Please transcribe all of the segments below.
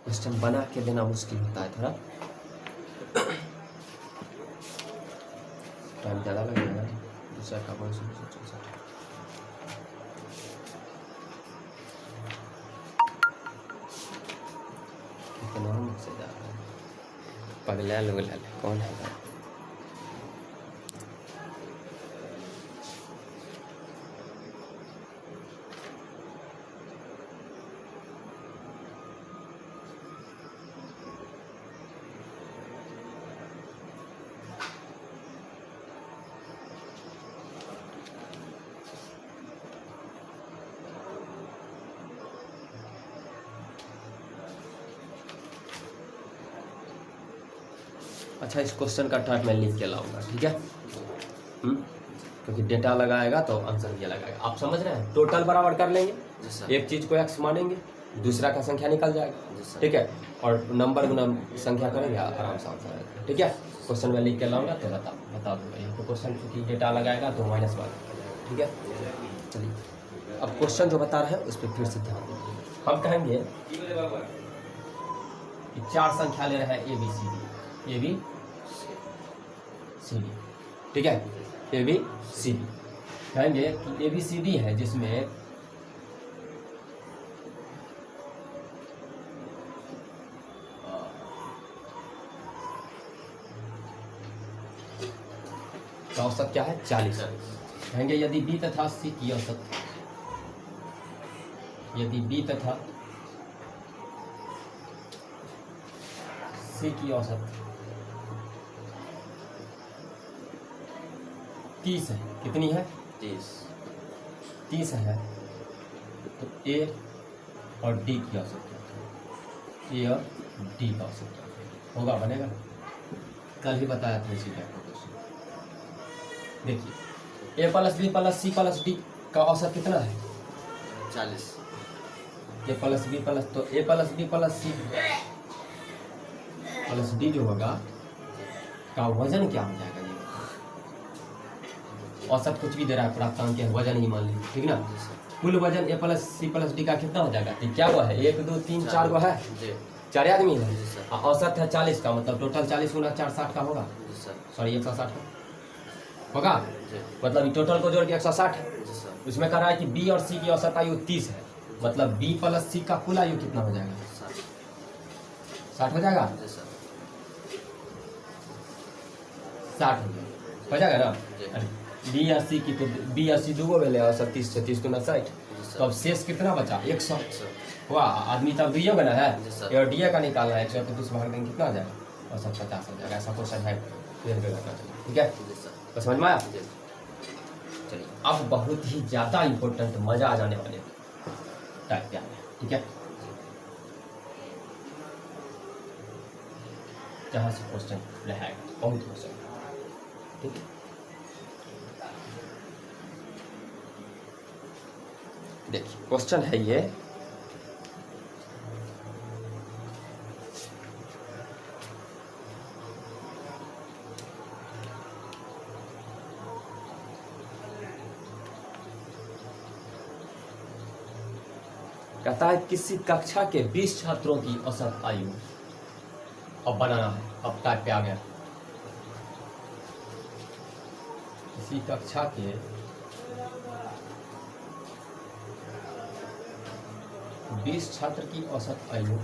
Question बना के देना मुश्किल होता है थोड़ा, टाइम ज़्यादा लगेगा। दूसरा का कौन सा कितना मुझसे जा रहा है, पगला लोग कौन है? अच्छा, इस क्वेश्चन का टाइप मैं लिख के लाऊंगा, ठीक है? क्योंकि डेटा लगाएगा तो आंसर ये लगाएगा। आप समझ रहे हैं? टोटल बराबर कर लेंगे, एक चीज को एक्स मानेंगे, दूसरा का संख्या निकल जाएगा, ठीक है? और नंबर गुना संख्या करेंगे, आराम से आंसर आएगा, ठीक है? क्वेश्चन में लिख के लाऊंगा तो बता दूंगा। यहाँ पे क्वेश्चन क्योंकि डेटा लगाएगा तो -1, ठीक है? चलिए, अब क्वेश्चन जो बता रहे हैं उस पर फिर से ध्यान दीजिए। हम कहेंगे कि 4 संख्या ले रहे हैं ए बी सी डी, ठीक है? ए बी सी डी कहेंगे कि ए बी सी डी है जिसमें का औसत क्या है? 40। कहेंगे यदि बी तथा सी की औसत, यदि बी तथा सी की औसत 30 है। कितनी है? 30 है। तो ए और डी की औसत क्या है? ए और डी का औसत क्या है? होगा, बनेगा? कल ही बताया था इसी टाइप का क्वेश्चन। देखिए, a plus b plus c plus d का औसत कितना है? 40। ए प्लस बी प्लस, तो a plus b plus c plus d जो होगा का वजन क्या हो जाएगा? ये औसत कुछ भी दे रहा है, प्राप्तांक है, वजन ही मान लीजिए, ठीक ना? कुल वजन ए प्लस सी प्लस डी का कितना हो जाएगा? तो क्या वो है? 1 2 3 4 वो है, 4 आदमी है। औसत है 40 का, मतलब टोटल 40 गुना 4 60 का होगा। सॉरी 160 का होगा, मतलब ये टोटल को जोड़ के 160 है। उसमें कह रहा है कि बी और सी की औसत आयु 30 है, मतलब बी प्लस सी का कुल आयु कितना हो जाएगा? 60 हो जाएगा। 60 हो जाएगा ना? बी और सी की, तो बी और सी दो ले औसत 30 से 30 गुना 60, तो अब शेष कितना बचा? 100 हुआ। आदमी तब दुइयो बना है, और डी का निकालना है, 100 तो 20 भाग देंगे, कितना आ जाएगा? औसत 50 हो जाएगा। ऐसा क्वेश्चन है, ठीक है? तो समझ में आया? चलिए, अब बहुत ही ज्यादा इंपॉर्टेंट, मजा आ जाने वाले टाइप क्या है, ठीक है? जहां से क्वेश्चन रहेगा, बहुत क्वेश्चन, ठीक है? देखिए, क्वेश्चन है ये, कहता है किसी कक्षा के 20 छात्रों की औसत आयु, अब बनाना है, अब टाइप पे आ गया। किसी कक्षा के 20 छात्र की औसत आयु,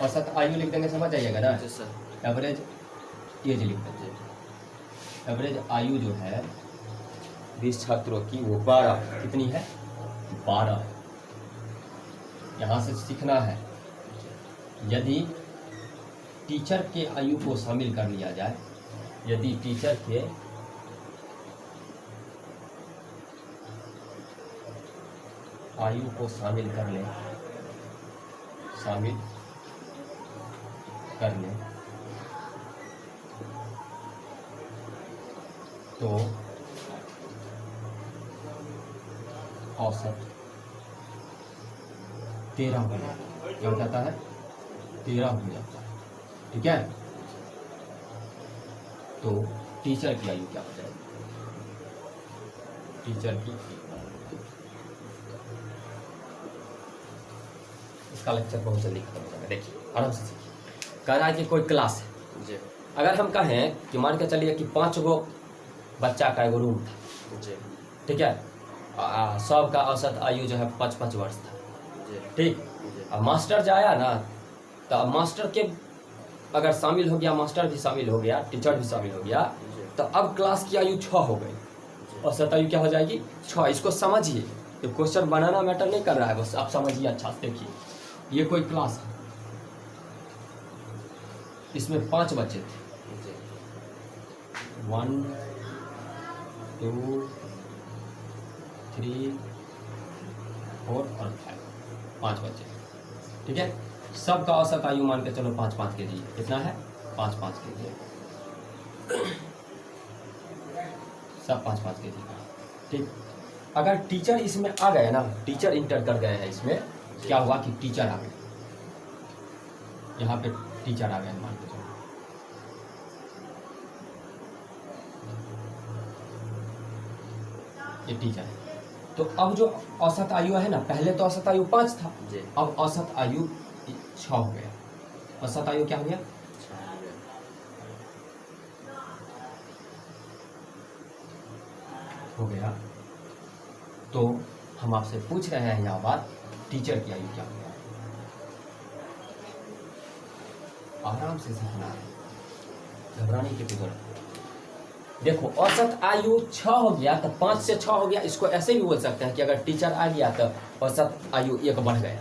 औसत आयु लिख देंगे, समझ जाइएगा ना? एवरेज एज लिख देंगे। एवरेज आयु जो है 20 छात्रों की वो 12, कितनी है? 12। यहाँ से सीखना है, यदि टीचर के आयु को शामिल कर लिया जाए, यदि टीचर के आयु को शामिल कर लें, तो औसत 13 हो जाता है। क्या हो जाता है? 13 हो जाता है, ठीक है? तो टीचर की आयु क्या हो जाएगी? टीचर की इसका लेक्चर बहुत जल्दी खत्म हो जाएगा। देखिए आराम से सीखिए। कह रहा है कि कोई क्लास है जी। अगर हम कहें कि मान के चलिए कि 5 गो बच्चा का एगो रूम था जी, ठीक है, सब का औसत आयु जो है 5-5 वर्ष था, ठीक। अब मास्टर जो आया ना, तो अब मास्टर के अगर शामिल हो गया, मास्टर भी शामिल हो गया, टीचर भी शामिल हो गया, तो अब क्लास की आयु 6 हो गई, औसत आयु क्या हो जाएगी 6। इसको समझिए, ये क्वेश्चन बनाना मैटर नहीं कर रहा है, बस आप समझिए अच्छा से। देखिए ये कोई क्लास है, इसमें 5 बच्चे थे, 1 2 3 4 और 5 बच्चे, ठीक है। सबका औसत आयु मान के चलो 5-5 के जी, कितना है 5-5 के जी, सब 5-5 के जी, ठीक। अगर टीचर इसमें आ गए ना, टीचर इंटर कर गए हैं इसमें, क्या हुआ कि टीचर आ गए, यहाँ पे टीचर आ गए मान के चलो, ये टीचर है। तो अब जो औसत आयु है ना, पहले तो औसत आयु 5 था, अब औसत आयु 6 हो गया। औसत आयु क्या हो गया, हो गया। तो हम आपसे पूछ रहे हैं यहाँ बात, टीचर की आयु क्या हो गया। आराम से सीखना है, घबराने की जरूरत नहीं। देखो औसत आयु 6 हो गया, तो 5 से 6 हो गया। इसको ऐसे भी बोल सकते हैं कि अगर टीचर आ गया तो औसत आयु 1 बढ़ गया,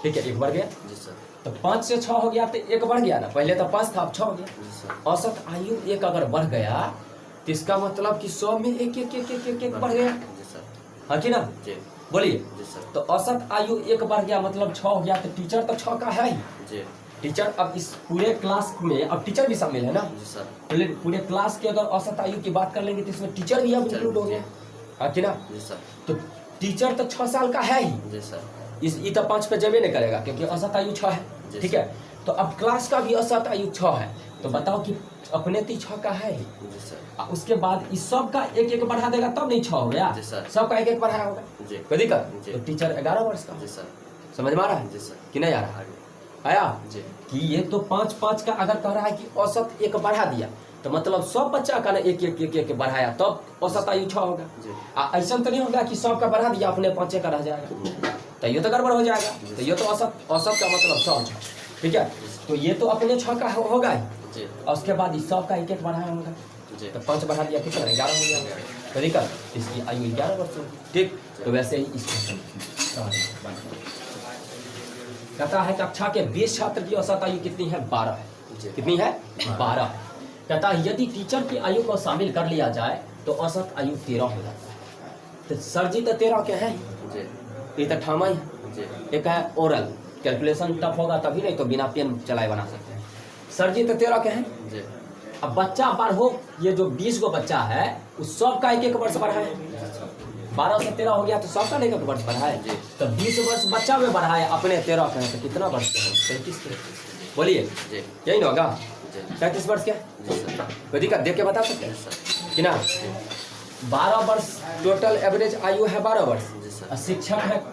ठीक है, 1 बढ़ गया जी सर। तो 5 से 6 हो गया तो 1 बढ़ गया ना, पहले तो 5 था अब 6 हो गया। औसत आयु 1 अगर बढ़ गया तो इसका मतलब कि 100 में 1 बढ़ गया, हाँ कि ना, बोलिए। तो औसत आयु 1 बढ़ गया मतलब 6 हो गया, तो टीचर तो 6 का है ही। टीचर अब इस पूरे क्लास में अब टीचर भी शामिल है ना, पूरे क्लास की अगर औसत आयु की बात कर लेंगे तो इसमें टीचर भी अब इंक्लूड हो गया, हाँ कि ना। तो टीचर तो 6 साल का है ही, इस तो 5 पे जमे नहीं करेगा क्योंकि औसत आयु 6 है, ठीक है। तो अब क्लास का भी औसत आयु 6 है, तो बताओ कि अपने 6 का है ही, उसके बाद इस सब का 1-1 बढ़ा देगा तब नहीं 6 हो गया, सबका 1-1 बढ़ाया होगा, कोई दिक्कत। तो टीचर 11 वर्ष का, समझ में आ रहा है कि नहीं आ रहा है, आया कि ये तो 5-5 का अगर कह रहा है कि औसत 1 बढ़ा दिया, तो मतलब सब बच्चा का ना 1-1 बढ़ाया तब औसत आयु 6 होगा। ऐसा तो नहीं होगा कि सब का बढ़ा दिया अपने 5 का रह जाएगा, तो ये तो गड़बड़ हो जाएगा। तो ये तो औसत का मतलब 100, ठीक है। तो ये तो अपने 6 का होगा ही, और उसके बाद इस सब का 1-1 बढ़ाया होगा, तो 5 बढ़ा दिया कितना 11 हो गया, तो दिक्कत, इसकी आयु 11 वर्ष होगी, ठीक। तो वैसे ही इस कहता है कक्षा के 20 छात्र की औसत आयु कितनी है 12 है, कितनी है 12। कहता है यदि टीचर की आयु को शामिल कर लिया जाए तो औसत आयु 13 हो जाता है। तो सर जी तो 13 के हैं, ये तो ठामा ही है, एक है ओरल, कैलकुलेशन टफ होगा तभी, नहीं तो बिना पेन चलाए बना सकते हैं। सर जी तो 13 के हैं। अब बच्चा बार हो, ये जो 20 गो बच्चा है उस सब का 1-1 वर्ष बढ़ा है, 12 से 13 हो गया तो सबका 1-1 वर्ष बढ़ा है। तो 20 वर्ष बच्चा में बढ़ा है, अपने 13 का है, तो कितना वर्ष के हैं 35 के, बोलिए यही ना होगा 35 वर्ष के। कोई दिक्कत देख के बता सकते हैं कि ना। 12 वर्ष टोटल एवरेज आयु है 12 वर्ष। शिक्षक है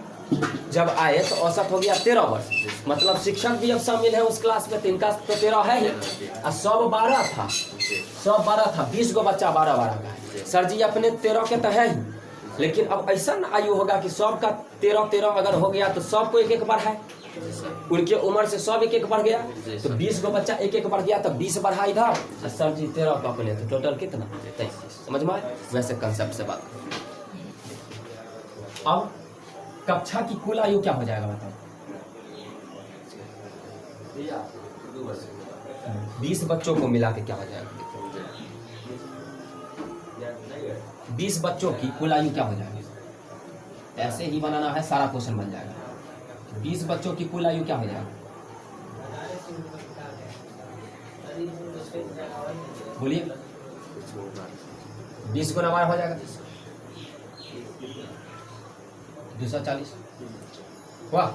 जब आए तो औसत हो गया 13 वर्ष, मतलब शिक्षक भी अब शामिल है उस क्लास में, तो इनका तो 13 है ही, और सब 12 था, सब 12 था, 20 गो बच्चा 12-12 का है। सर जी अपने 13 के तो है ही, लेकिन अब ऐसा आयु होगा कि सब का 13-13 अगर हो गया तो सबको 1-1 बढ़ा है, उनके उम्र से सब 1-1 बढ़ गया, तो 20 गो बच्चा 1-1 बढ़ गया, तो 20 बढ़ा इधर, सर जी 13 का अपने, तो टोटल कितना 33। समझ में आए, वैसे कंसेप्ट से बात। अब कक्षा की कुल आयु क्या हो जाएगा बताओ, 20 बच्चों को मिला के क्या हो जाएगा, 20 बच्चों की कुल आयु क्या हो जाएगा। ऐसे ही बनाना है, सारा क्वेश्चन बन जाएगा। 20 बच्चों की कुल आयु क्या हो जाएगा, बोलिए 20 गुना 12 हो जाएगा 240। वाह।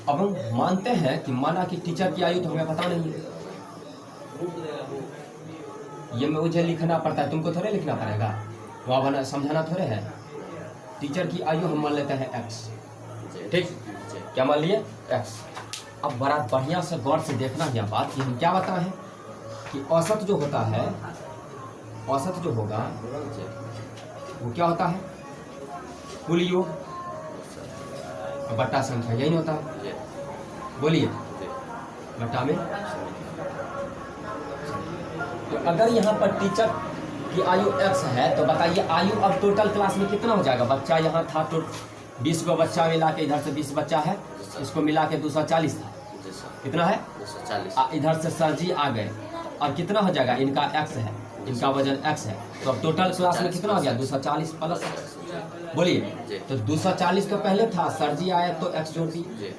अब हम मानते हैं कि माना कि टीचर की आयु तो हमें पता नहीं है, ये मुझे लिखना पड़ता है, तुमको थोड़े लिखना पड़ेगा, वहाँ बना समझाना थोड़े है। टीचर की आयु हम मान लेते हैं x, ठीक। क्या मान लिए x। अब बड़ा बढ़िया से गौर से देखना यह बात कि हम क्या बताए हैं कि औसत जो होता है, औसत जो होगा वो क्या होता है, कुल योग बट्टा संख्या, यही नहीं होता है, बोलिए बट्टा में। तो अगर यहाँ पर टीचर की आयु x है तो बताइए आयु अब टोटल क्लास में कितना हो जाएगा। बच्चा यहाँ था तो 20 को बच्चा मिला के, इधर से 20 बच्चा है, इसको मिला के 240 था, कितना है 240। इधर से सर जी आ गए और कितना हो जाएगा, इनका x है, इनका वजन x है, तो अब टोटल क्लास में कितना हो गया 240 प्लस, बोलिए। तो 240 तो पहले था, सर जी आए तो x जोड़ दिए।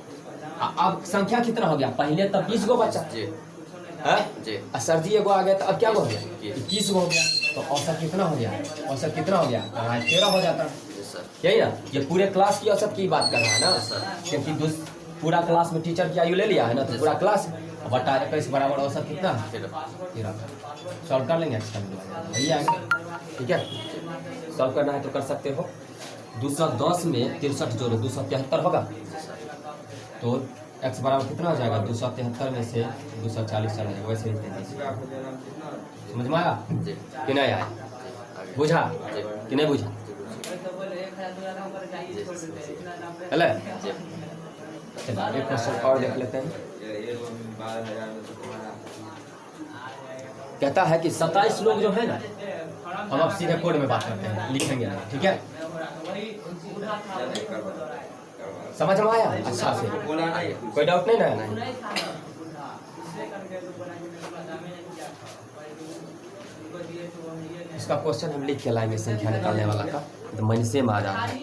अब संख्या कितना हो गया, पहले तब 20 गो बच्चा है, सर जी एगो आ गया तो अब क्या हो गया 21 गो हो गया। तो औसत कितना हो गया, औसत कितना हो गया 13 हो जाता है, यही ना। ये पूरे क्लास की औसत की बात कर रहा है ना, क्योंकि पूरा क्लास में टीचर की आयु ले लिया है ना, तो पूरा क्लास बटा 21 बराबर औसत कितना है 13। सॉल्व कर लेंगे यही आएगा, ठीक है। सॉल्व करना है तो कर सकते हो। 210 में 63 जोड़ो 273 होगा, तो x बराबर कितना हो जाएगा 273 में से 240 चला जाएगा, वैसे ही समझ में आया कि नहीं आया, बुझा कि नहीं बुझा, चले। एक क्वेश्चन और देख लेते हैं। कहता है कि 27 लोग जो है ना, हम अब सीधे कोड में बात करते हैं, लिखेंगे ना, ठीक है। समझ में आया अच्छा से, कोई डाउट नहीं ना। इसका क्वेश्चन हम लिख के लाएंगे संख्या निकालने वाला का, तो मन से आ जाए।